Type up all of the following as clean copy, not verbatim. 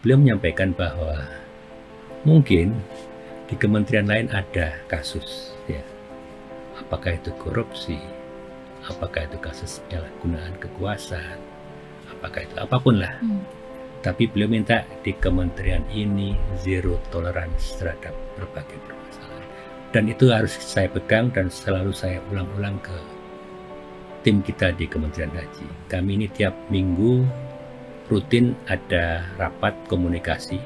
beliau menyampaikan bahwa mungkin di kementerian lain ada kasus, ya, apakah itu korupsi, apakah itu kasus penyalahgunaan kekuasaan, apakah itu apapun lah. Tapi beliau minta di kementerian ini zero tolerance terhadap berbagai permasalahan. Dan itu harus saya pegang dan selalu saya ulang-ulang ke tim kita di Kementerian Haji. Kami ini tiap minggu rutin ada rapat komunikasi,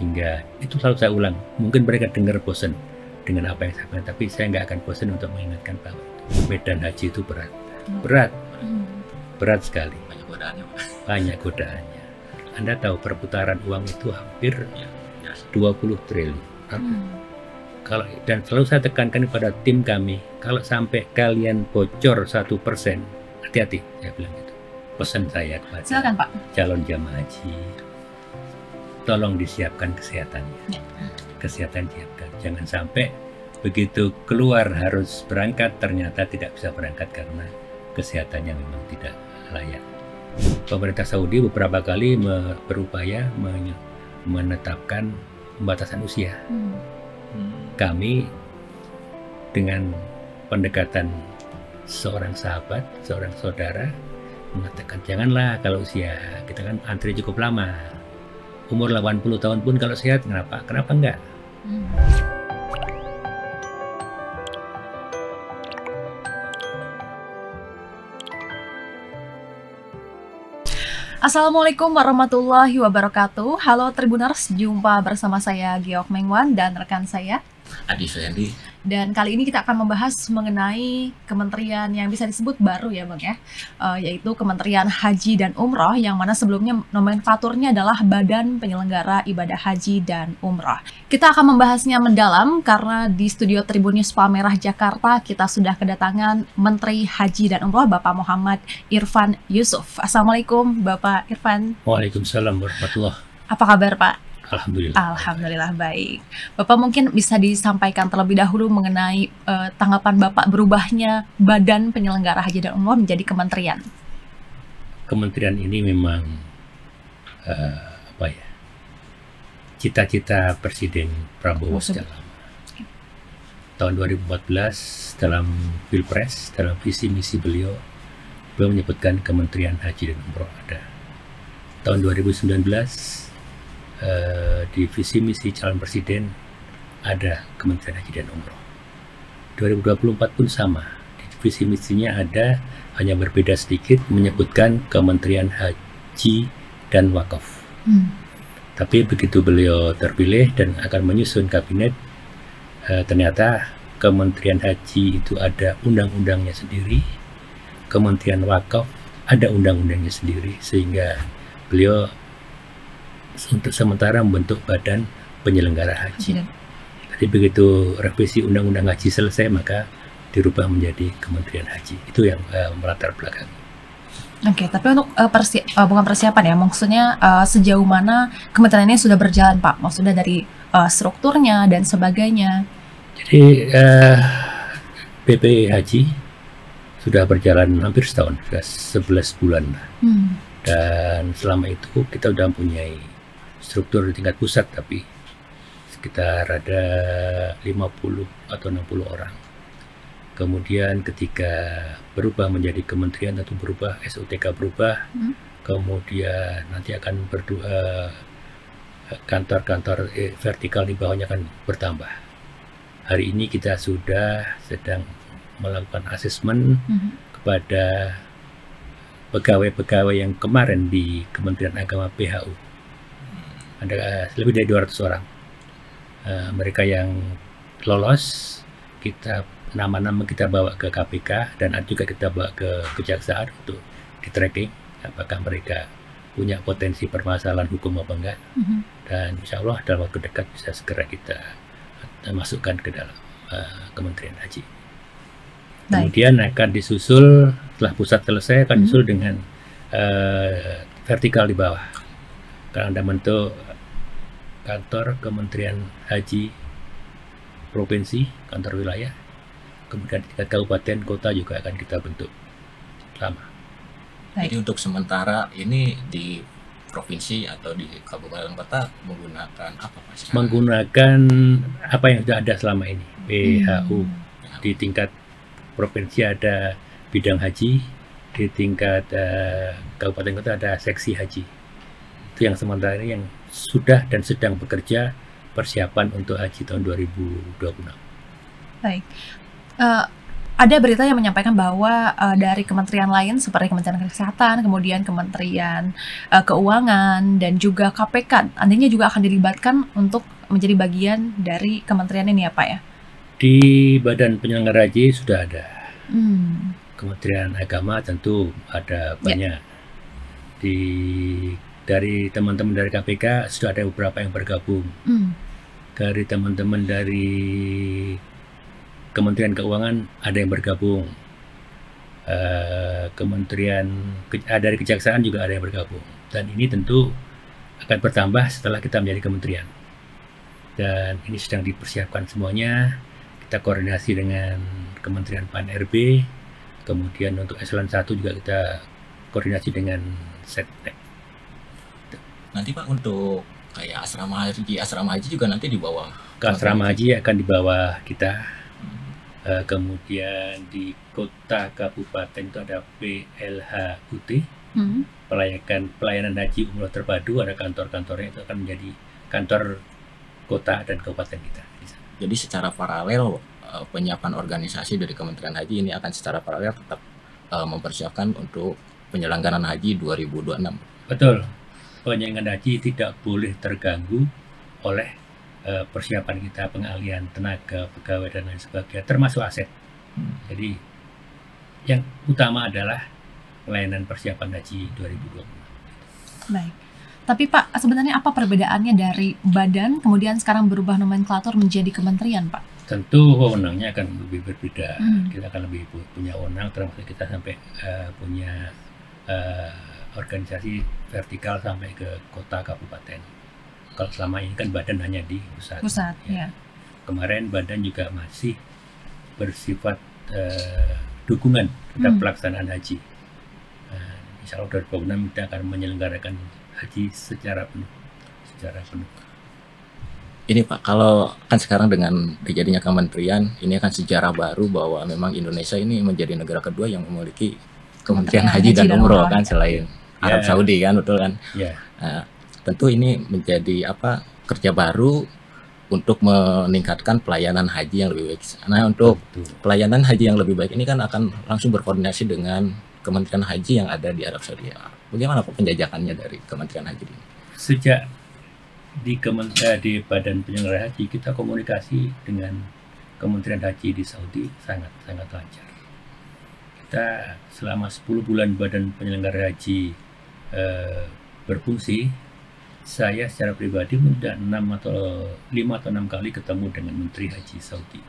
hingga itu selalu saya ulang. Mungkin mereka dengar bosan dengan apa yang saya bilang, tapi saya nggak akan bosan untuk mengingatkan bahwa medan haji itu berat sekali. Banyak godaannya, Pak. Banyak godaannya. Anda tahu perputaran uang itu hampir 20 triliun. Kalau, dan selalu saya tekankan kepada tim kami, kalau sampai kalian bocor 1%, hati-hati, saya bilang itu. Pesan saya kepada Silakan, Pak. calon jamaah haji, tolong disiapkan kesehatannya. Kesehatan siapkan. Jangan sampai begitu keluar harus berangkat, ternyata tidak bisa berangkat karena kesehatannya memang tidak layak. Pemerintah Saudi beberapa kali berupaya menetapkan pembatasan usia. Kami dengan pendekatan seorang sahabat, seorang saudara mengatakan janganlah kalau usia, kita kan antri cukup lama. Umur 80 tahun pun kalau sehat, kenapa enggak? Assalamualaikum warahmatullahi wabarakatuh. Halo Tribuners, jumpa bersama saya Giok Mengwan dan rekan saya Adi Fendi. Dan kali ini kita akan membahas mengenai kementerian yang bisa disebut baru ya Bang ya, yaitu Kementerian Haji dan Umroh, yang mana sebelumnya nomenklaturnya adalah Badan Penyelenggara Ibadah Haji dan Umroh. Kita akan membahasnya mendalam karena di studio Tribun News Palmerah Jakarta kita sudah kedatangan Menteri Haji dan Umroh Bapak Muhammad Irfan Yusuf. Assalamualaikum Bapak Irfan. Waalaikumsalam warahmatullahi. Apa kabar Pak? Alhamdulillah. Alhamdulillah baik. Bapak mungkin bisa disampaikan terlebih dahulu mengenai tanggapan Bapak berubahnya Badan Penyelenggara Haji dan Umroh menjadi kementerian. Kementerian ini memang cita-cita Presiden Prabowo sejak lama. Tahun 2014 dalam Pilpres, dalam visi misi beliau menyebutkan Kementerian Haji dan Umroh ada. Tahun 2019 di visi misi calon presiden ada Kementerian Haji dan Umroh. 2024 pun sama, di visi misinya ada, hanya berbeda sedikit menyebutkan Kementerian Haji dan Wakaf. Tapi begitu beliau terpilih dan akan menyusun kabinet, ternyata Kementerian Haji itu ada undang-undangnya sendiri, Kementerian Wakaf ada undang-undangnya sendiri, sehingga beliau untuk sementara membentuk Badan Penyelenggara Haji. Jadi begitu revisi Undang-Undang Haji selesai, maka dirubah menjadi Kementerian Haji. Itu yang melatar belakang. Oke, tapi untuk bukan persiapan ya, maksudnya sejauh mana kementerian ini sudah berjalan Pak? Maksudnya dari strukturnya dan sebagainya. Jadi BP Haji sudah berjalan hampir setahun, sudah 11 bulan. Dan selama itu kita sudah mempunyai struktur di tingkat pusat, tapi sekitar ada 50 atau 60 orang. Kemudian ketika berubah menjadi kementerian, tentu berubah, SOTK berubah, kemudian nanti akan kantor-kantor vertikal di bawahnya akan bertambah. Hari ini kita sudah sedang melakukan asesmen kepada pegawai-pegawai yang kemarin di Kementerian Agama PHU. Ada lebih dari 200 orang. Mereka yang lolos, nama-nama kita bawa ke KPK, dan juga kita bawa ke Kejaksaan untuk di tracking apakah mereka punya potensi permasalahan hukum apa enggak. Dan insya Allah dalam waktu dekat bisa segera kita masukkan ke dalam Kementerian Haji. Kemudian akan disusul, setelah pusat selesai akan disusul dengan vertikal di bawah. Karena ada bentuk kantor Kementerian Haji provinsi, kantor wilayah, kemudian tingkat kabupaten, kota juga akan kita bentuk sama. Jadi untuk sementara ini di provinsi atau di kabupaten kota menggunakan apa Pak sekarang? Menggunakan apa yang sudah ada selama ini. PHU di tingkat provinsi ada bidang haji, di tingkat kabupaten kota ada seksi haji. Itu yang sementara ini yang sudah dan sedang bekerja persiapan untuk haji tahun 2026. Baik. Ada berita yang menyampaikan bahwa dari kementerian lain seperti Kementerian Kesehatan, kemudian Kementerian Keuangan, dan juga KPK, nantinya juga akan dilibatkan untuk menjadi bagian dari kementerian ini ya Pak ya? Di Badan Penyelenggara Haji sudah ada. Hmm. Kementerian Agama tentu ada banyak. Dari teman-teman dari KPK sudah ada beberapa yang bergabung. Dari teman-teman dari Kementerian Keuangan ada yang bergabung. Dari Kejaksaan juga ada yang bergabung. Dan ini tentu akan bertambah setelah kita menjadi kementerian. Dan ini sedang dipersiapkan semuanya. Kita koordinasi dengan Kementerian Pan-RB. Kemudian untuk eselon 1 juga kita koordinasi dengan Setnek. Nanti Pak untuk kayak asrama haji juga nanti di bawah. Ke asrama haji akan di bawah kita. Kemudian di kota kabupaten itu ada PLHUT, pelayanan haji umroh terpadu, ada kantor-kantornya, itu akan menjadi kantor kota dan kabupaten kita. Jadi secara paralel penyiapan organisasi dari Kementerian Haji ini akan secara paralel tetap mempersiapkan untuk penyelenggaraan haji 2026. Betul, penyelenggaraan haji tidak boleh terganggu oleh persiapan kita, pengalian tenaga, pegawai dan lain sebagainya, termasuk aset. Jadi yang utama adalah pelayanan persiapan haji 2020. Baik. Tapi Pak, sebenarnya apa perbedaannya dari badan kemudian sekarang berubah nomenklatur menjadi kementerian Pak? Tentu wewenangnya akan lebih berbeda. Kita akan lebih punya wewenang, termasuk kita sampai punya organisasi vertikal sampai ke kota kabupaten. Kalau selama ini kan badan hanya di pusat. Ya. Kemarin badan juga masih bersifat dukungan terhadap pelaksanaan haji. Insya Allah 2026 kita akan menyelenggarakan haji secara penuh. Ini Pak, kalau kan sekarang dengan terjadinya kementerian, ini akan sejarah baru bahwa memang Indonesia ini menjadi negara kedua yang memiliki Kementerian Haji dan Umroh kan, selain Arab Saudi kan, betul kan? Nah, tentu ini menjadi kerja baru untuk meningkatkan pelayanan haji yang lebih baik. Nah, untuk pelayanan haji yang lebih baik ini kan akan langsung berkoordinasi dengan Kementerian Haji yang ada di Arab Saudi. Bagaimana Pak penjajakannya dari Kementerian Haji ini? Sejak di Badan Penyelenggara Haji, kita komunikasi dengan Kementerian Haji di Saudi sangat lancar. Kita selama 10 bulan Badan Penyelenggara Haji berfungsi, saya secara pribadi sudah 5 atau 6 kali ketemu dengan Menteri Haji Saudi.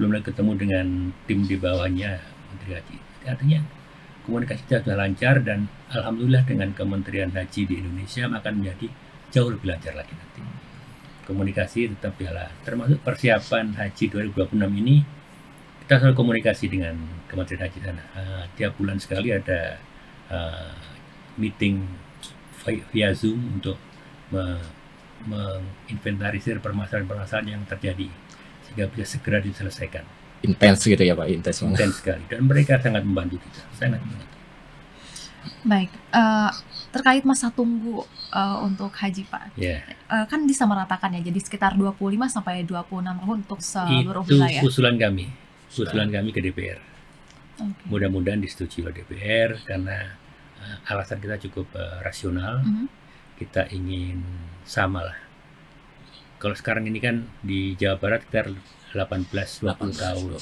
Belum lagi ketemu dengan tim di bawahnya Menteri Haji. Artinya komunikasi kita sudah lancar, dan alhamdulillah dengan Kementerian Haji di Indonesia akan menjadi jauh lebih lancar lagi nanti. Komunikasi tetap jalan. Termasuk persiapan Haji 2026 ini, kita selalu komunikasi dengan Kementerian Haji sana. Tiap bulan sekali ada meeting via Zoom untuk menginventarisir permasalahan-permasalahan yang terjadi sehingga bisa segera diselesaikan. Intens gitu ya Pak, intens sekali, dan mereka sangat membantu kita, sangat membantu. Baik, terkait masa tunggu untuk haji Pak, kan disamaratakan ya, jadi sekitar 25 sampai 26 tahun untuk seluruh wilayah. Itu usulan kami ke DPR. Mudah-mudahan disetujui oleh DPR karena alasan kita cukup rasional. Kita ingin sama lah. Kalau sekarang ini kan di Jawa Barat sekitar 18-20 tahun.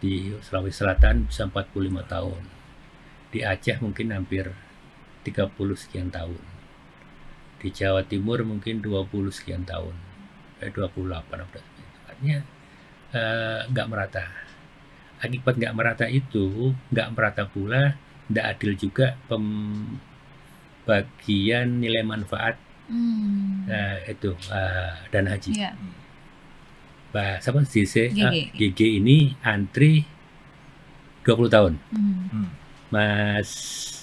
Di Sulawesi Selatan bisa 45 tahun. Di Aceh mungkin hampir 30 sekian tahun. Di Jawa Timur mungkin 20 sekian tahun. 28 artinya nggak merata. Akibat nggak merata itu, nggak merata pula, nggak adil juga bagian nilai manfaat dan haji. Sama GG ini antri 20 tahun. Mas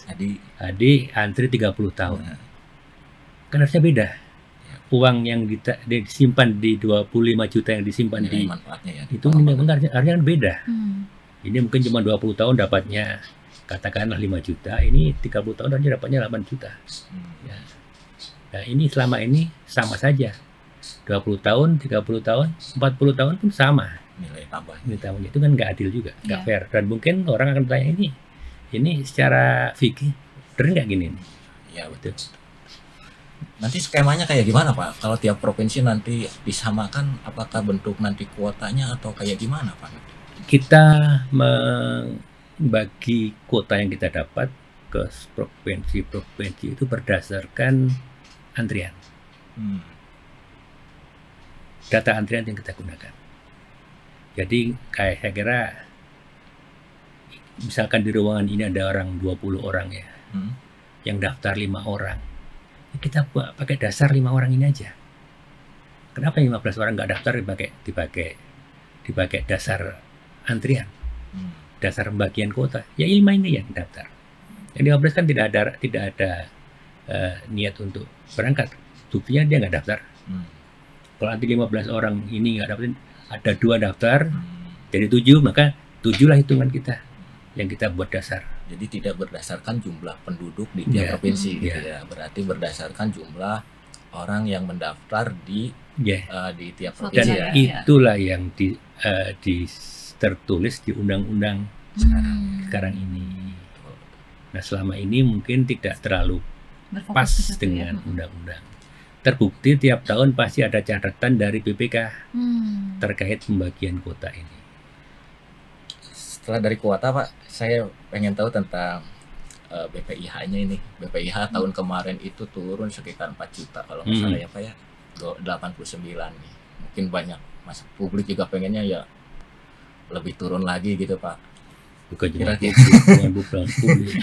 Adi antri 30 tahun. nah, Kan harusnya beda. Uang yang disimpan di 25 juta yang disimpan nilai di manfaatnya ya. itu harusnya kan beda. Hmm. Ini mungkin cuma 20 tahun dapatnya katakanlah 5 juta, ini 30 tahun harusnya dapatnya 8 juta. Ya. Nah, ini selama ini sama saja. 20 tahun, 30 tahun, 40 tahun pun sama. Nilai tambah. Ini tahunnya itu kan nggak adil juga, nggak Iya. fair. Dan mungkin orang akan tanya ini secara fikih benar nggak gini nih? Ya betul. Nanti skemanya kayak gimana Pak? Kalau tiap provinsi nanti disamakan, apakah bentuk nanti kuotanya atau kayak gimana Pak? Kita membagi kuota yang kita dapat ke provinsi-provinsi itu berdasarkan antrian, Hmm. data antrian yang kita gunakan. Jadi kayak saya kira misalkan di ruangan ini ada orang 20 orang ya, Hmm. yang daftar 5 orang. Kita pakai dasar 5 orang ini aja. Kenapa 15 orang nggak daftar dipakai dasar antrian, Hmm. dasar pembagian kuota? Ya 5 ini yang daftar. Yang 15 kan tidak ada niat untuk berangkat. Buktinya dia nggak daftar. Hmm. Kalau nanti 15 orang ini nggak daftar, ada 2 daftar, Hmm. jadi 7, maka 7 lah hitungan kita yang kita buat dasar. Jadi tidak berdasarkan jumlah penduduk di tiap Iya. provinsi gitu Iya. ya. Berarti berdasarkan jumlah orang yang mendaftar di Ya, di tiap Suatu dan provinsi daerah. ya. itulah yang tertulis di undang-undang Hmm. sekarang ini. Nah, selama ini mungkin tidak terlalu Berfokus pas ke situ dengan ya. undang-undang. Terbukti tiap tahun pasti ada catatan dari BPK Hmm. terkait pembagian kuota ini. Setelah dari kuota Pak, saya pengen tahu tentang BPIH-nya ini. BPIH tahun kemarin itu turun sekitar 4 juta kalau nggak salah ya Pak ya. 89 nih. Mungkin banyak publik juga pengennya ya lebih turun lagi gitu Pak. Bukan cuma Kira-kira. publik.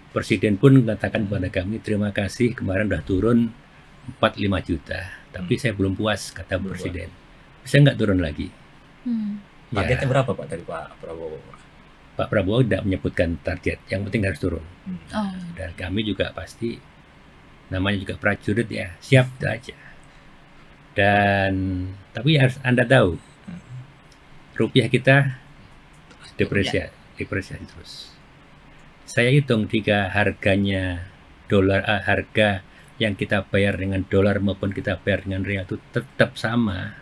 Presiden pun mengatakan kepada kami, terima kasih kemarin udah turun 45 juta. Tapi saya belum puas, kata Belum Presiden. Bisa nggak turun lagi? Hmm. Targetnya Ya, berapa Pak dari Pak Prabowo? Pak Prabowo tidak menyebutkan target. Yang penting harus turun. Oh. Dan kami juga pasti, namanya juga prajurit ya, siap aja. Dan tapi harus Anda tahu, rupiah kita depresiasi terus. Saya hitung jika harganya harga yang kita bayar dengan dolar maupun kita bayar dengan real itu tetap sama,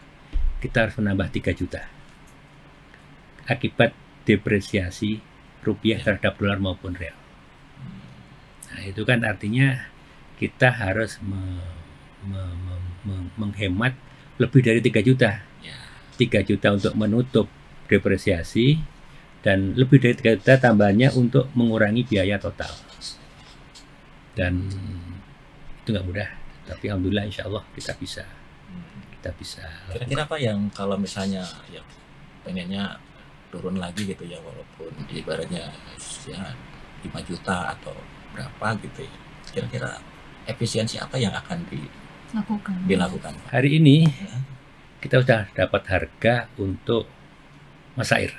kita harus menambah 3 juta. Akibat depresiasi rupiah terhadap dolar maupun real. Nah, itu kan artinya kita harus menghemat lebih dari 3 juta. Ya. 3 juta untuk menutup depresiasi dan lebih dari 3 juta tambahannya untuk mengurangi biaya total. Dan itu nggak mudah, tapi alhamdulillah insya Allah kita bisa Kira-kira apa yang kalau misalnya ya pengennya turun lagi gitu ya, walaupun ibaratnya ya 5 juta atau berapa gitu ya, kira-kira efisiensi apa yang akan dilakukan Pak? Hari ini kita sudah dapat harga untuk masair.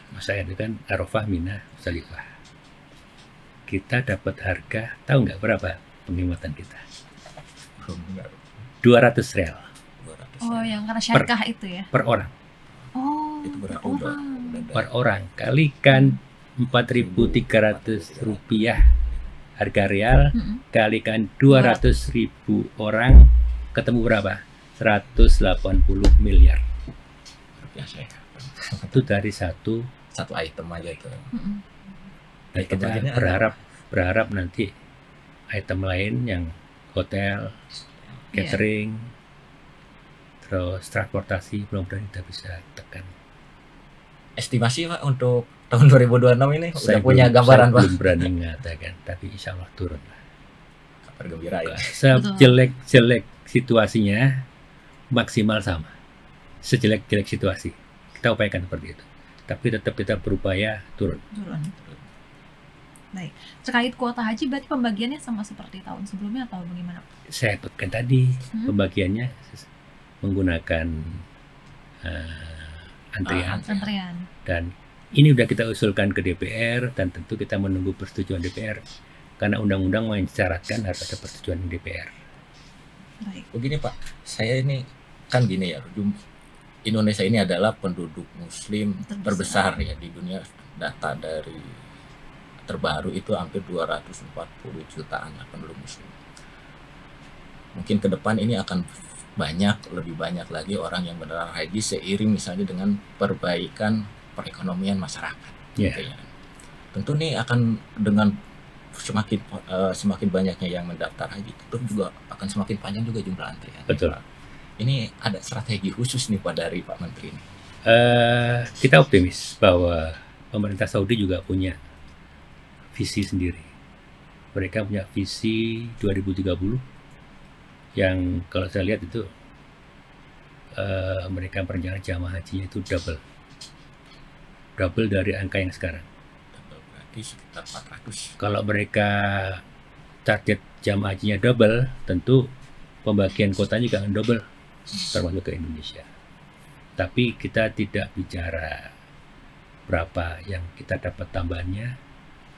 Masair itu kan Arafah, Mina, Musdalifah. Kita dapat harga, tahu nggak berapa penghematan kita? 200 real 200 Oh, yang karena syarikah itu ya. per orang. Oh, itu berapa per udah, orang. Per orang kalikan 4.300 rupiah harga real, Mm-mm. kalikan 200.000 orang, ketemu berapa? 180 miliar. biasa ya. Itu dari satu. Satu item aja itu. Mm-mm. Dan Item kita lainnya ada berharap nanti item lain yang hotel, catering, terus transportasi, mudah-mudahan kita bisa tekan. estimasi Pak untuk tahun 2026 ini udah punya belum- gambaran saya Pak? belum berani mengatakan, tapi insya Allah turun lah. Kabar gembira ya. Sejelek-jelek situasinya maksimal sama. Sejelek-jelek situasi kita upayakan seperti itu. Tapi tetap kita berupaya turun. Turun. Baik. Terkait kuota haji berarti pembagiannya sama seperti tahun sebelumnya atau bagaimana? Saya sebutkan tadi Hmm. pembagiannya menggunakan antrian Antrian. Antrian. dan Ini udah kita usulkan ke DPR dan tentu kita menunggu persetujuan DPR karena undang-undang mensyaratkan harus ada persetujuan DPR. Baik. Begini Pak, saya ini kan gini ya, Indonesia ini adalah penduduk Muslim terbesar ya di dunia. Data dari terbaru itu hampir 240 jutaan ya, penduduk Muslim. Mungkin ke depan ini akan lebih banyak lagi orang yang beneran haji seiring misalnya dengan perbaikan perekonomian masyarakat. Yeah. Gitu ya. Tentu nih akan dengan semakin banyaknya yang mendaftar haji, itu juga akan semakin panjang juga jumlah antrian. Betul. Ini ada strategi khusus nih Pak dari Pak Menteri ini. Kita optimis bahwa pemerintah Saudi juga punya visi sendiri. Mereka punya visi 2030 yang kalau saya lihat itu mereka perencanaan jamaah hajinya itu double dari angka yang sekarang. Berarti sekitar 400. Kalau mereka target jamaah hajinya double, tentu pembagian kotanya juga akan double, termasuk ke Indonesia. Tapi kita tidak bicara berapa yang kita dapat tambahannya.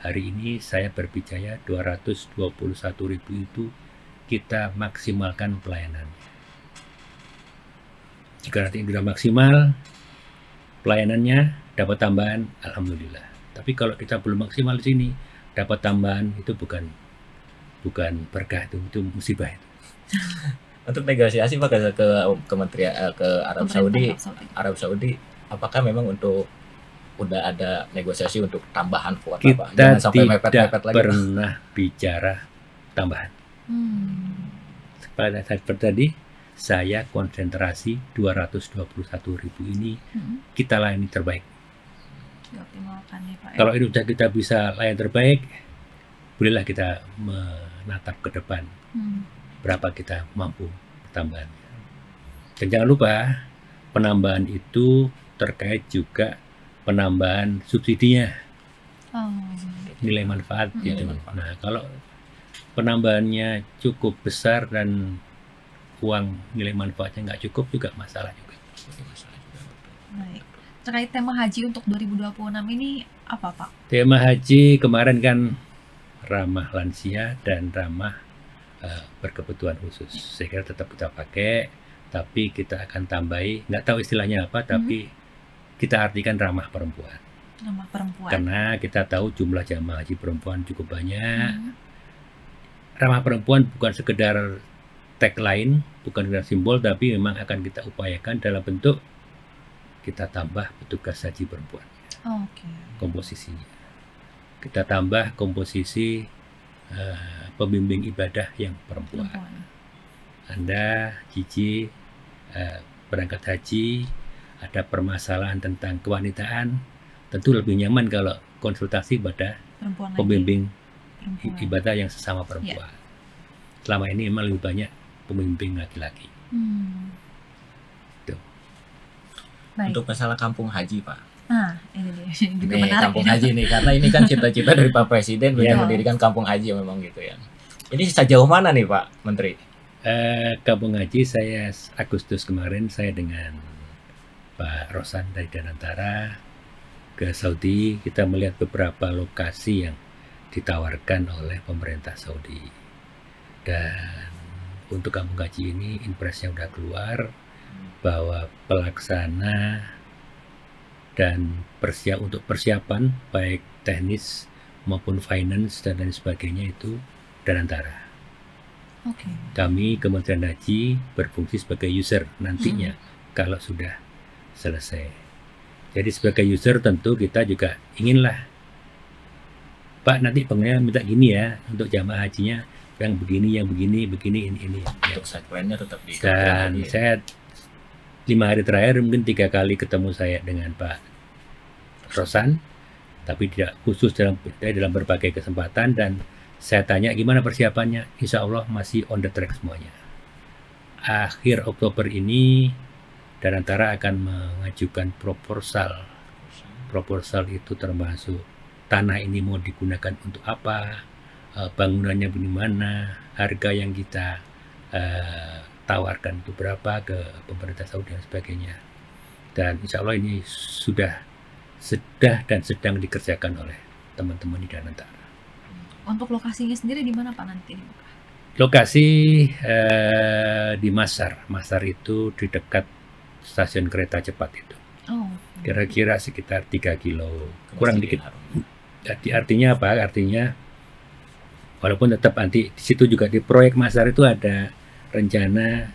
Hari ini saya berbicara 221.000 itu kita maksimalkan pelayanannya. Jika nanti sudah maksimal pelayanannya, dapat tambahan, alhamdulillah. Tapi kalau kita belum maksimal di sini, dapat tambahan itu bukan berkah, itu musibah itu. Untuk negosiasi Pak ke Kementerian ke Arab Saudi, apakah memang udah ada negosiasi untuk tambahan kuota Pak? Kita Jangan sampai tidak mepet-mepet lagi, pernah bicara tambahan. Seperti tadi, saya konsentrasi 221.000 ini kita layani terbaik. Dioptimalkan ya Pak. Kalau itu sudah kita bisa layani terbaik, bolehlah kita menatap ke depan berapa kita mampu tambahannya. Dan jangan lupa penambahan itu terkait juga penambahan subsidinya, nilai manfaat. Nah, kalau penambahannya cukup besar dan uang nilai manfaatnya nggak cukup juga masalah juga. Baik. Terkait tema haji untuk 2026 ini apa Pak? Tema haji kemarin kan ramah lansia dan ramah berkebutuhan khusus. Saya kira tetap kita pakai, tapi kita akan tambahi, nggak tahu istilahnya apa, tapi kita artikan ramah perempuan. Ramah perempuan. Karena kita tahu jumlah jamaah haji perempuan cukup banyak. Ramah perempuan bukan sekedar tagline, bukan sekedar simbol, tapi memang akan kita upayakan dalam bentuk kita tambah petugas haji perempuan. Komposisinya. Kita tambah komposisi pembimbing ibadah yang perempuan. Anda, Cici, berangkat haji, ada permasalahan tentang kewanitaan, tentu lebih nyaman kalau konsultasi pada pembimbing ibadah yang sesama perempuan. Selama ini memang lebih banyak pembimbing laki-laki. Untuk masalah kampung haji Pak. Ini juga menarik. Kampung haji nih, karena ini kan cita-cita dari Pak Presiden mendirikan kampung haji memang gitu ya. Ini sejauh mana nih Pak Menteri? Kampung haji saya Agustus kemarin saya dengan Pak Rosan dari Danantara ke Saudi, kita melihat beberapa lokasi yang ditawarkan oleh pemerintah Saudi. Dan untuk kampung haji ini impresnya udah keluar bahwa pelaksana dan untuk persiapan baik teknis maupun finance dan lain sebagainya itu Danantara. Kami Kementerian Haji berfungsi sebagai user nantinya kalau sudah selesai. Jadi sebagai user tentu kita juga inginlah, Pak nanti pengennya minta gini ya untuk jamaah hajinya yang begini, ini. Untuk side plan-nya tetap di. Dan saya 5 hari terakhir mungkin 3 kali ketemu saya dengan Pak Rosan, tapi tidak khusus dalam berbagai kesempatan, dan saya tanya gimana persiapannya. Insya Allah masih on the track semuanya. Akhir Oktober ini Danantara akan mengajukan proposal. Proposal itu termasuk tanah ini mau digunakan untuk apa, bangunannya bagaimana, harga yang kita tawarkan itu berapa ke pemerintah Saudi dan sebagainya. Dan insya Allah ini sudah sudah dan sedang dikerjakan oleh teman-teman di Danantara. Untuk lokasinya sendiri di mana Pak nanti? Lokasi di Masar. Masar itu di dekat stasiun kereta cepat itu. Oh. Kira-kira sekitar 3 kilo, kurang dikit. Harum. Jadi artinya apa? Artinya walaupun tetap nanti di situ juga di proyek Masar itu ada rencana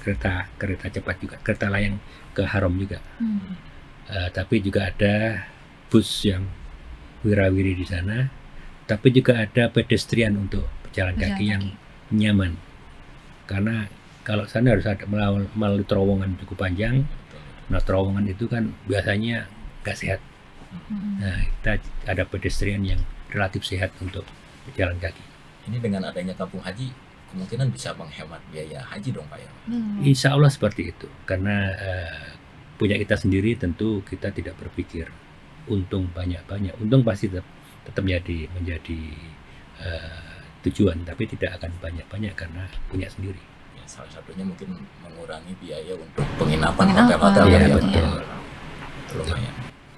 kereta cepat juga, kereta layang ke Harom juga. Tapi juga ada bus yang wirawiri di sana. Tapi juga ada pedestrian untuk pejalan kaki yang nyaman. Karena kalau sana harus ada melalui terowongan cukup panjang. Nah, terowongan itu kan biasanya nggak sehat. Nah, kita ada pedestrian yang relatif sehat untuk pejalan kaki. Ini dengan adanya kampung haji kemungkinan bisa menghemat biaya haji dong Pak ya? Insya Allah seperti itu. Karena punya kita sendiri tentu kita tidak berpikir untung banyak-banyak. Untung pasti tetap menjadi tujuan, tapi tidak akan banyak-banyak karena punya sendiri. Ya, salah satunya mungkin mengurangi biaya untuk penginapan hotel-hotel. Iya, ya, betul. Lumayan.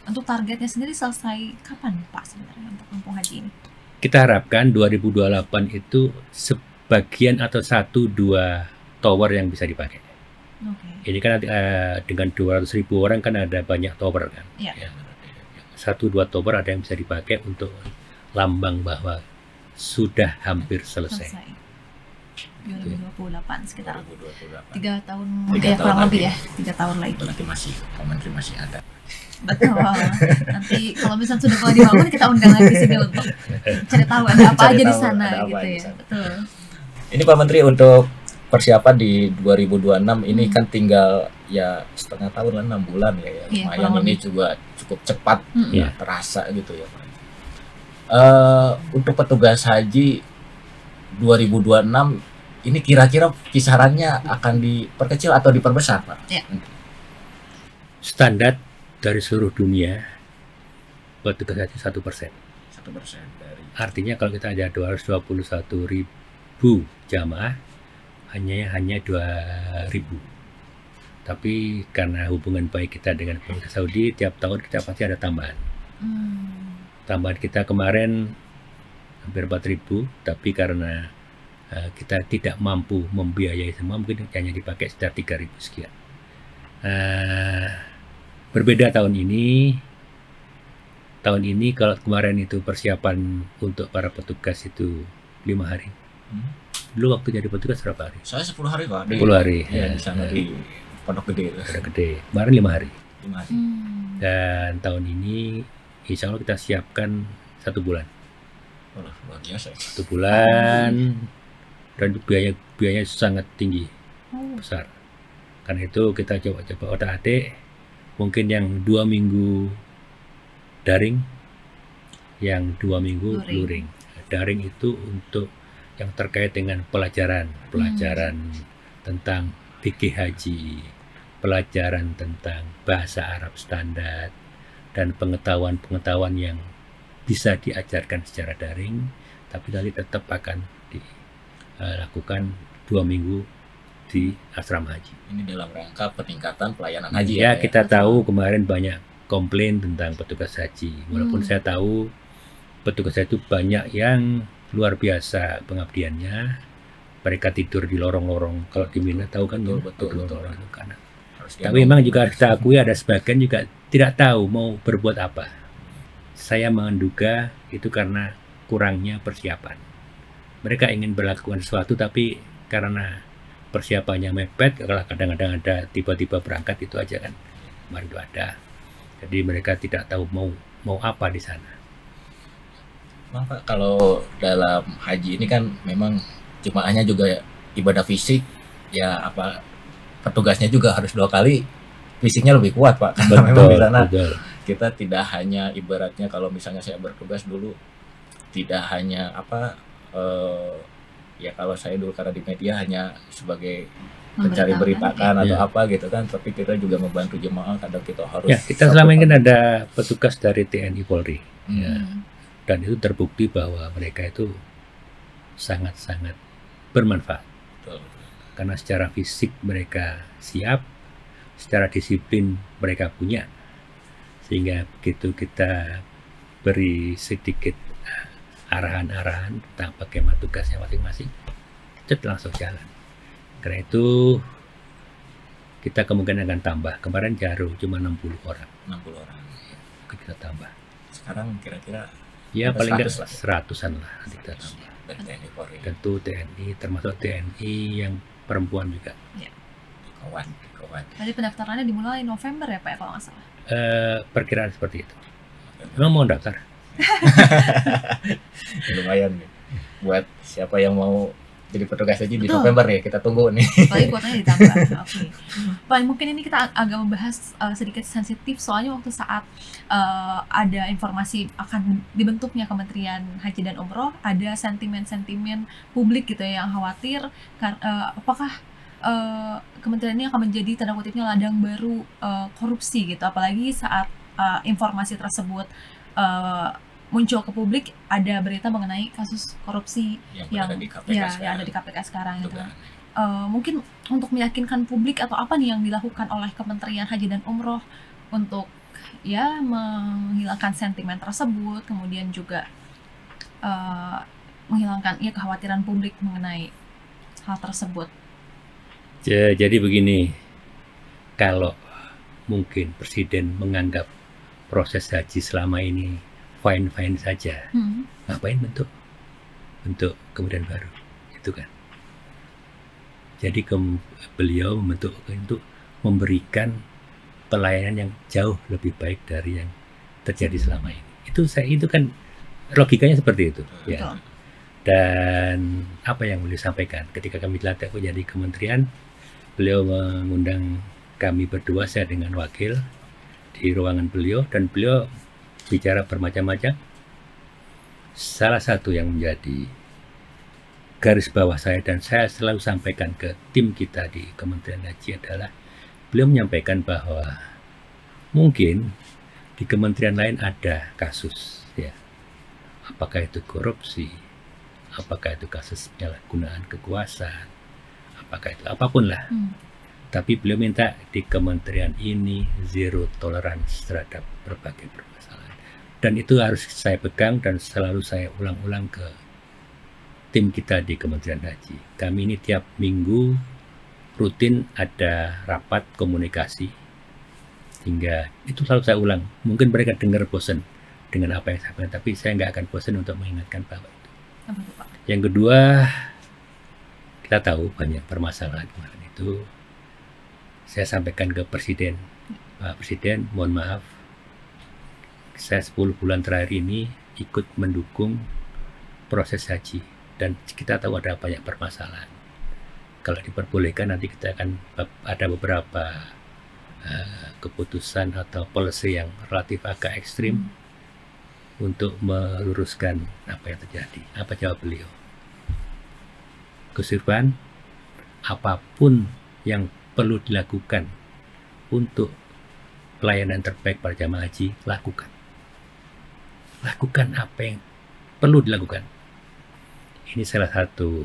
Untuk targetnya sendiri selesai kapan Pak sebenarnya untuk kampung haji ini? Kita harapkan 2028 itu sebagian atau 1-2 tower yang bisa dipakai. Ini kan dengan 200.000 orang kan ada banyak tower kan. Iya. Ya. 1-2 tower ada yang bisa dipakai untuk lambang bahwa sudah hampir selesai. 2028 sekitar 2028. 3 tahun, 3 ya tahun kurang lagi. lebih ya 3 tahun lagi. Berarti masih Menteri masih ada. Betul. Nanti kalau misalnya sudah mulai dibangun kita undang lagi sini untuk cari tahu ada apa Cari aja di tahu sana ada apa gitu di ya. sana. Betul. Ini Pak Menteri untuk persiapan di 2026 ini kan tinggal ya setengah tahun lah, 6 bulan ya, Iya, lumayan. kurang Ini lebih. juga cukup cepat Iya. terasa gitu ya Pak. Untuk petugas haji 2026 ini kira-kira kisarannya akan diperkecil atau diperbesar Pak? Iya. Standar dari seluruh dunia petugas haji 1%. 1% dari Artinya kalau kita ada 221.000 jamaah hanya 2.000. Tapi karena hubungan baik kita dengan pemerintah Saudi, tiap tahun kita pasti ada tambahan. Tambahan kita kemarin hampir 4.000, tapi karena kita tidak mampu membiayai semua, mungkin hanya dipakai sekitar 3.000 sekian. Berbeda tahun ini. Tahun ini kalau kemarin itu persiapan untuk para petugas itu 5 hari. Dulu waktu jadi petugas berapa hari? saya 10 hari Pak. 10 hari. Ya, di sana di Pondok Gede itu. Udah gede. Kemarin 5 hari. 5 hari. Dan tahun ini insya Allah kita siapkan 1 bulan. Oh, luar biasa. 1 bulan dan biaya sangat tinggi, besar. Karena itu kita coba otak-atik, mungkin yang 2 minggu daring, yang 2 minggu luring. Daring itu untuk yang terkait dengan pelajaran tentang fikih haji, pelajaran tentang bahasa Arab standar, dan pengetahuan yang bisa diajarkan secara daring, tapi nanti tetap akan dilakukan 2 minggu di asrama haji. Ini dalam rangka peningkatan pelayanan haji Ya, kita tahu kemarin banyak komplain tentang petugas haji. Walaupun saya tahu petugas haji itu banyak yang luar biasa pengabdiannya. Mereka tidur di lorong-lorong. Kalau di Mina tahu kan, betul. lorong-lorong itu karena. Harus Tapi memang juga kita akui ada sebagian juga tidak tahu mau berbuat apa. Saya menduga itu karena kurangnya persiapan. Mereka ingin melakukan sesuatu tapi karena persiapannya mepet, kalau kadang-kadang ada tiba-tiba berangkat itu aja kan. Kemarin itu ada. Jadi mereka tidak tahu mau apa di sana. Nah, Pak, kalau dalam haji ini kan memang jemaahnya juga ibadah fisik, ya apa petugasnya juga harus 2 kali fisiknya lebih kuat Pak. Karena memang di sana kita tidak hanya ibaratnya kalau misalnya saya bertugas dulu tidak hanya ya kalau saya dulu karena di media hanya sebagai mencari beritakan atau apa gitu kan, tapi kita juga membantu jemaah, kadang kita harus. Ya, kita selama ini kan ada petugas dari TNI Polri, ya, dan itu terbukti bahwa mereka itu sangat-sangat bermanfaat. Betul. Karena secara fisik mereka siap, secara disiplin mereka punya, sehingga begitu kita beri sedikit arahan-arahan tentang bagaimana tugasnya masing-masing, cet langsung jalan. Karena itu kita kemungkinan akan tambah. Kemarin Jaru cuma 60 orang. 60 orang. Kita tambah. Sekarang kira-kira Ya paling nggak 100 lah. 100-an lah nanti kita tambah. Dari TNI Polri. Tentu TNI, termasuk TNI yang perempuan juga. Kawan. Tadi pendaftarannya dimulai November ya Pak ya kalau nggak salah. Perkiraan seperti itu. Memang mau daftar? Lumayan nih. Buat siapa yang mau jadi petugas haji di Betul. November ya, kita tunggu nih. Apalagi kuotanya ditambah. Oke. Pak, mungkin ini kita agak membahas sedikit sensitif soalnya waktu saat ada informasi akan dibentuknya Kementerian Haji dan Umroh, ada sentimen-sentimen publik gitu ya yang khawatir apakah kementerian ini akan menjadi tanda kutipnya ladang baru korupsi gitu, apalagi saat informasi tersebut muncul ke publik, ada berita mengenai kasus korupsi yang ada di KPK ya, sekarang. yang ada di KPK sekarang gitu. Dugaan. Mungkin untuk meyakinkan publik atau apa nih yang dilakukan oleh Kementerian Haji dan Umroh untuk ya menghilangkan sentimen tersebut, kemudian juga menghilangkan ya kekhawatiran publik mengenai hal tersebut. Jadi begini, kalau mungkin Presiden menganggap proses haji selama ini fine-fine saja, ngapain bentuk kemudian baru, itu kan. Jadi beliau membentuk untuk memberikan pelayanan yang jauh lebih baik dari yang terjadi selama ini. Itu kan logikanya seperti itu, ya. Betul. Dan apa yang beliau sampaikan ketika kami dilantik menjadi kementerian, beliau mengundang kami berdua, saya dengan wakil, di ruangan beliau, dan beliau bicara bermacam-macam. Salah satu yang menjadi garis bawah saya dan saya selalu sampaikan ke tim kita di Kementerian Haji adalah beliau menyampaikan bahwa mungkin di kementerian lain ada kasus, ya, apakah itu korupsi, apakah itu kasus penyalahgunaan kekuasaan, apakah itu apapun lah. Tapi beliau minta di kementerian ini zero tolerance terhadap berbagai permasalahan. Dan itu harus saya pegang dan selalu saya ulang-ulang ke tim kita di Kementerian Haji. Kami ini tiap minggu rutin ada rapat komunikasi, hingga itu selalu saya ulang. Mungkin mereka dengar bosan dengan apa yang saya sampaikan, tapi saya nggak akan bosan untuk mengingatkan bahwa itu. Yang kedua, kita tahu banyak permasalahan kemarin itu. Saya sampaikan ke Presiden, Pak Presiden, mohon maaf, saya 10 bulan terakhir ini ikut mendukung proses haji dan kita tahu ada banyak permasalahan. Kalau diperbolehkan nanti kita akan ada beberapa keputusan atau policy yang relatif agak ekstrim untuk meluruskan apa yang terjadi. Apa jawab beliau? Gus Irfan, apapun yang perlu dilakukan untuk pelayanan terbaik pada jamaah haji, lakukan. Lakukan apa yang perlu dilakukan. Ini salah satu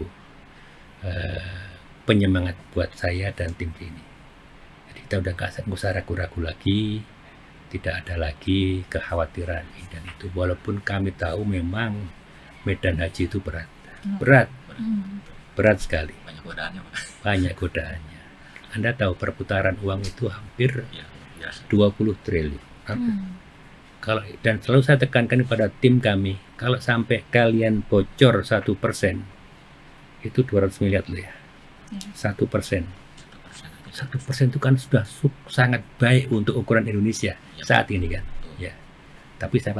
penyemangat buat saya dan tim ini. Jadi kita udah nggak usah ragu-ragu lagi, tidak ada lagi kekhawatiran ini dan itu. Walaupun kami tahu memang medan haji itu berat sekali. Banyak godaannya, Pak. Banyak godaannya. Anda tahu perputaran uang itu hampir Ya, biasa. 20 triliun. Kalau dan selalu saya tekankan kepada tim kami, kalau sampai kalian bocor 1%, itu 200 miliar loh ya. 1%. 1% itu kan sudah sangat baik untuk ukuran Indonesia saat ini kan. Ya. Tapi saya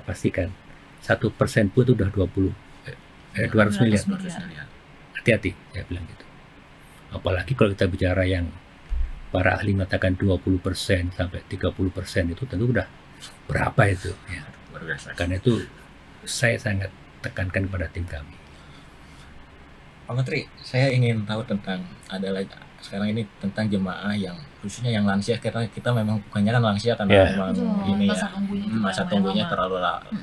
pastikan 1% pun itu udah 200 miliar. Hati-hati, saya bilang gitu. Apalagi kalau kita bicara yang para ahli mengatakan 20% sampai 30% itu tentu udah berapa itu ya. Karena itu saya sangat tekankan kepada tim kami. Pak Menteri, saya ingin tahu tentang sekarang ini tentang jemaah yang khususnya yang lansia, karena kita memang bukannya kan lansia karena memang ini ya masa tunggunya terlalu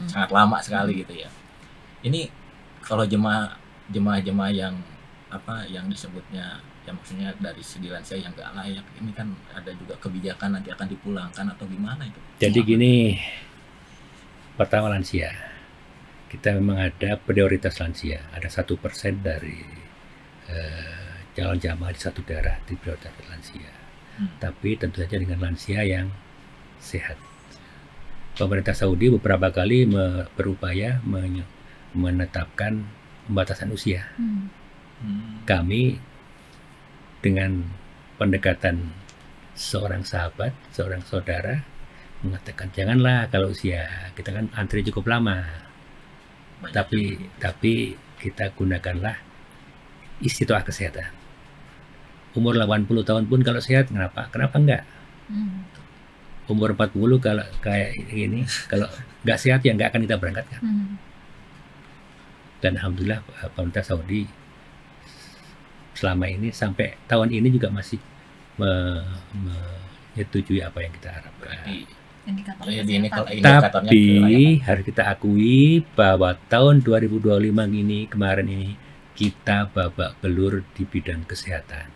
sangat lama sekali gitu ya. Ini kalau jemaah yang apa yang disebutnya, ya maksudnya dari segi lansia yang nggak layak ini kan ada juga kebijakan nanti akan dipulangkan atau gimana itu? Jadi gini, pertama lansia, kita memang ada prioritas lansia, ada 1% dari calon jamaah di satu daerah di prioritas lansia. Tapi tentu saja dengan lansia yang sehat. Pemerintah Saudi beberapa kali berupaya menetapkan pembatasan usia. Kami dengan pendekatan seorang sahabat, seorang saudara mengatakan janganlah kalau usia, kita kan antri cukup lama. Tapi kita gunakanlah istiqomah kesehatan. Umur 80 tahun pun kalau sehat, kenapa enggak? Umur 40 kalau kayak ini, kalau nggak sehat ya nggak akan kita berangkatkan. Dan alhamdulillah pemerintah Saudi selama ini sampai tahun ini juga masih menyetujui apa yang kita harapkan. Tapi harus kita akui bahwa tahun 2025 ini, kemarin ini, kita babak belur di bidang kesehatan.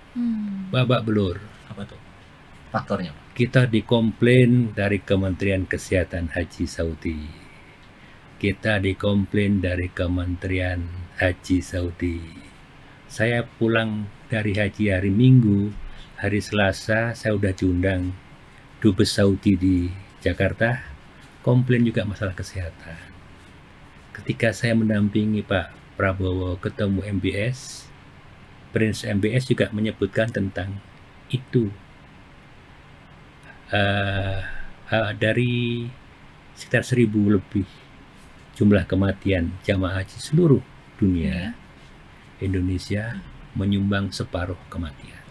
Babak belur. Apa tuh faktornya? Kita dikomplain dari Kementerian Kesehatan Haji Saudi. Kita dikomplain dari Kementerian Haji Saudi. Saya pulang dari haji hari Minggu, hari Selasa saya udah diundang Dubes Saudi di Jakarta, komplain juga masalah kesehatan. Ketika saya mendampingi Pak Prabowo ketemu MBS, Prince MBS juga menyebutkan tentang itu. Dari sekitar 1000 lebih jumlah kematian jamaah haji seluruh dunia, Indonesia menyumbang separuh kematian.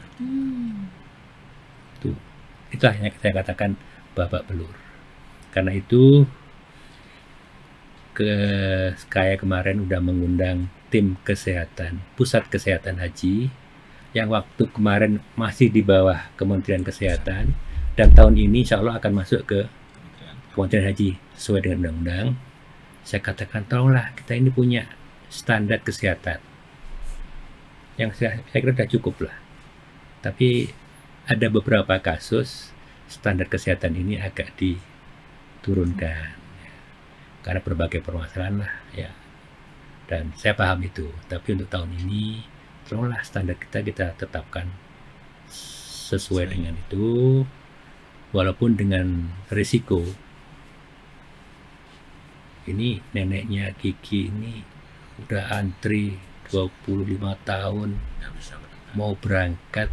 Itulah yang saya katakan babak belur. Karena itu kayak kemarin udah mengundang tim kesehatan, pusat kesehatan haji yang waktu kemarin masih di bawah Kementerian Kesehatan, dan tahun ini insya Allah akan masuk ke Kementerian Haji sesuai dengan undang-undang. Saya katakan tolonglah, kita ini punya standar kesehatan yang saya kira sudah cukup lah. Tapi ada beberapa kasus standar kesehatan ini agak diturunkan karena berbagai permasalahan lah ya. Dan saya paham itu. Tapi untuk tahun ini tolonglah standar kita tetapkan sesuai dengan itu. Walaupun dengan risiko, ini neneknya Kiki ini udah antri 25 tahun mau berangkat,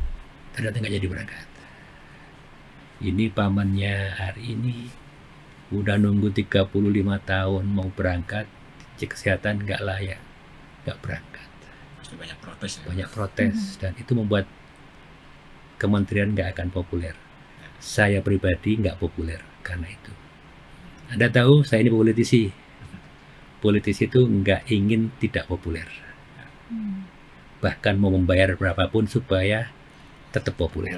ternyata nggak jadi berangkat. Ini pamannya hari ini udah nunggu 35 tahun mau berangkat, cek kesehatan nggak layak, nggak berangkat. Banyak protes. Banyak protes, dan itu membuat kementerian nggak akan populer. Saya pribadi nggak populer karena itu. Anda tahu saya ini politisi. Politisi itu nggak ingin tidak populer. Bahkan mau membayar berapapun supaya tetap populer.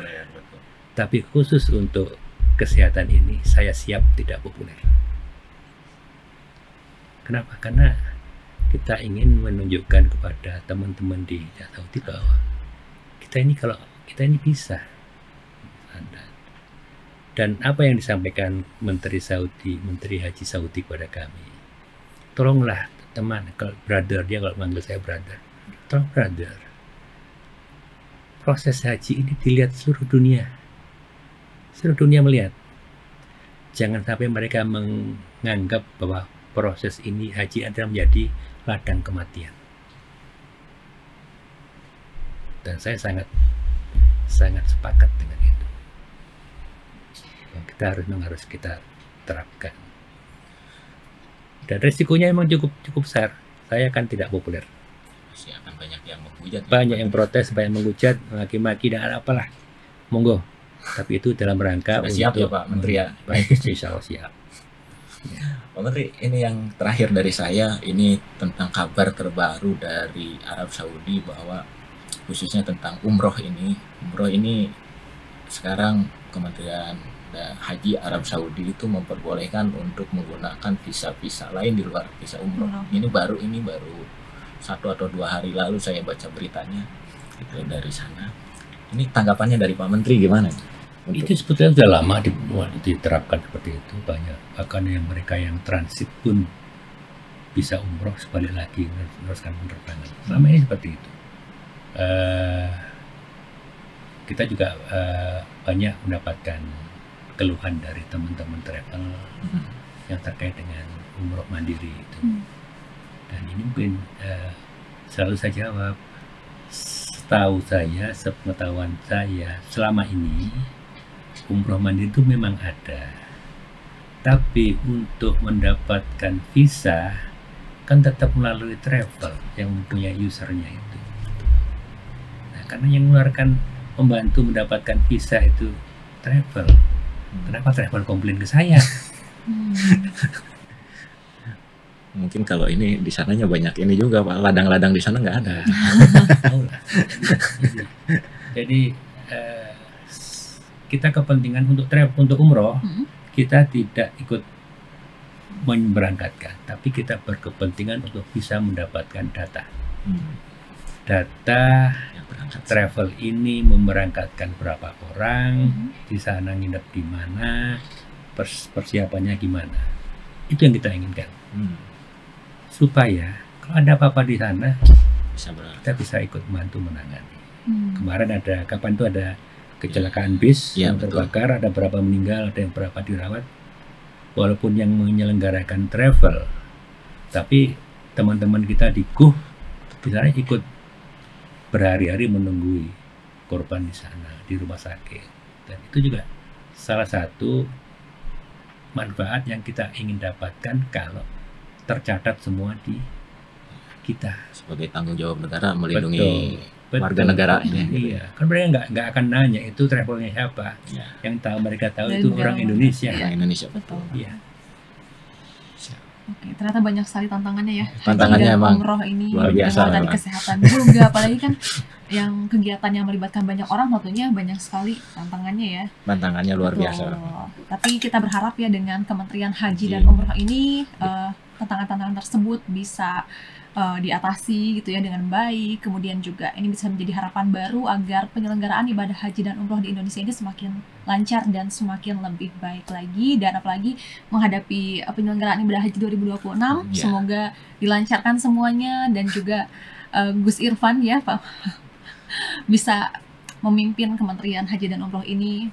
Tapi khusus untuk kesehatan ini, saya siap tidak populer. Kenapa? Karena kita ingin menunjukkan kepada teman-teman di Saudi bahwa kita ini bisa. Dan apa yang disampaikan Menteri Haji Saudi kepada kami, tolonglah teman, kalau brother, dia kalau manggil saya brother, tolong brother, proses haji ini dilihat seluruh dunia melihat. Jangan sampai mereka menganggap bahwa proses ini haji adalah menjadi ladang kematian. Dan saya sangat sepakat dengan itu. Kita harus kita terapkan. Dan resikonya memang cukup besar. Saya kan tidak populer. Masih akan banyak yang menghujat. Banyak yang protes, banyak menghujat, maki-maki dan apalah. Monggo. Tapi itu dalam rangka sudah siap ya Pak Menteri ya. Baik, insya Allah siap. Pak Menteri, ini yang terakhir dari saya, ini tentang kabar terbaru dari Arab Saudi bahwa khususnya tentang umroh ini. Umroh ini sekarang Kementerian Haji Arab Saudi itu memperbolehkan untuk menggunakan visa-visa lain di luar visa umroh. Ini baru 1 atau 2 hari lalu saya baca beritanya. gitu dari sana. Ini tanggapannya dari Pak Menteri gimana? Itu sebetulnya sudah lama diterapkan seperti itu, banyak bahkan yang mereka yang transit pun bisa umroh sebalik lagi meneruskan penerbangan. Selama ini seperti itu. Kita juga banyak mendapatkan keluhan dari teman-teman travel yang terkait dengan umroh mandiri itu. Dan ini mungkin selalu saya jawab, setahu saya, sepengetahuan saya, selama ini umroh mandiri itu memang ada. Tapi untuk mendapatkan visa kan tetap melalui travel yang mempunyai usernya itu. Nah, karena yang mengeluarkan membantu mendapatkan visa itu travel. Kenapa travel komplain ke saya? Mungkin kalau ini di sananya banyak ini juga Pak, ladang-ladang di sana nggak ada. Jadi kita kepentingan untuk travel, untuk umroh, kita tidak ikut memberangkatkan, tapi kita berkepentingan untuk bisa mendapatkan data. Data travel ini memberangkatkan berapa orang, di sana nginep di mana, persiapannya gimana. Itu yang kita inginkan. Supaya kalau ada apa-apa di sana, kita bisa ikut membantu menangani. Kemarin ada, kapan itu ada kecelakaan bis yang terbakar, ada berapa meninggal, ada yang berapa dirawat. Walaupun yang menyelenggarakan travel, tapi teman-teman kita di KUH misalnya ikut berhari-hari menunggui korban di sana, di rumah sakit. Dan itu juga salah satu manfaat yang kita ingin dapatkan kalau tercatat semua di kita. Sebagai tanggung jawab negara melindungi warga negara. Iya, kan mereka nggak akan nanya itu travelnya siapa. Yang tahu, mereka tahu itu orang Indonesia. Orang Indonesia, betul. Iya. Oke, ternyata banyak sekali tantangannya ya. Tantangannya emang umroh ini luar biasa. Tadi kesehatan juga, apalagi kan yang kegiatan yang melibatkan banyak orang, tentunya banyak sekali tantangannya ya. Tantangannya luar Betul. biasa. Tapi kita berharap ya dengan Kementerian Haji dan Umroh ini tantangan-tantangan tersebut bisa diatasi gitu ya dengan baik. Kemudian juga ini bisa menjadi harapan baru agar penyelenggaraan ibadah haji dan umroh di Indonesia ini semakin lancar dan semakin lebih baik lagi. Dan apalagi menghadapi penyelenggaraan ibadah haji 2026, semoga dilancarkan semuanya. Dan juga Gus Irfan ya Pak bisa memimpin Kementerian Haji dan Umroh ini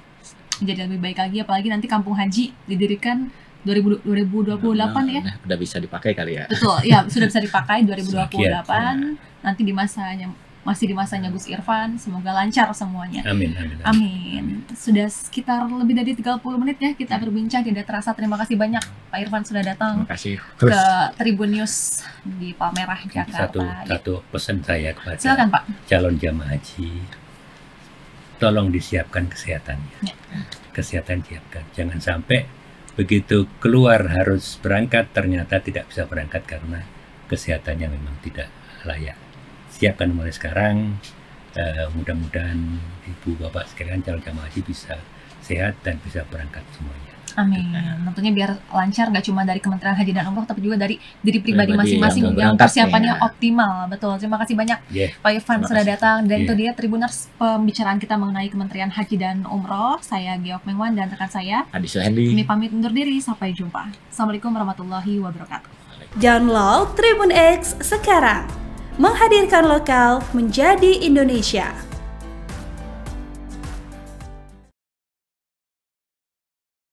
menjadi lebih baik lagi. Apalagi nanti kampung haji didirikan 2028 ya. Udah bisa dipakai kali ya. Betul, ya sudah bisa dipakai 2028. Nanti di masanya, masih di masanya Gus Irfan, semoga lancar semuanya. Amin. Sudah sekitar lebih dari 30 menit ya kita berbincang, tidak terasa. Terima kasih banyak Pak Irfan sudah datang ke Tribun News di Palmerah, Jakarta. Satu pesan saya kepada Silakan, Pak. calon jamaah haji, tolong disiapkan kesehatannya. Kesehatan siapkan, jangan sampai begitu keluar harus berangkat ternyata tidak bisa berangkat karena kesehatannya memang tidak layak. Siapkan mulai sekarang, mudah-mudahan ibu bapak sekalian calon jamaah haji bisa sehat dan bisa berangkat semuanya. Amin. Tentunya biar lancar, gak cuma dari Kementerian Haji dan Umroh, tapi juga dari diri pribadi masing-masing yang persiapannya optimal. Betul. Terima kasih banyak Pak Irfan sudah datang. Dan itu dia Tribuners pembicaraan kita mengenai Kementerian Haji dan Umroh. Saya Geok Mengwan dan rekan saya Adi Suhendi. Kami pamit undur diri. Sampai jumpa. Assalamualaikum warahmatullahi wabarakatuh. Download Tribun X sekarang. Menghadirkan lokal menjadi Indonesia.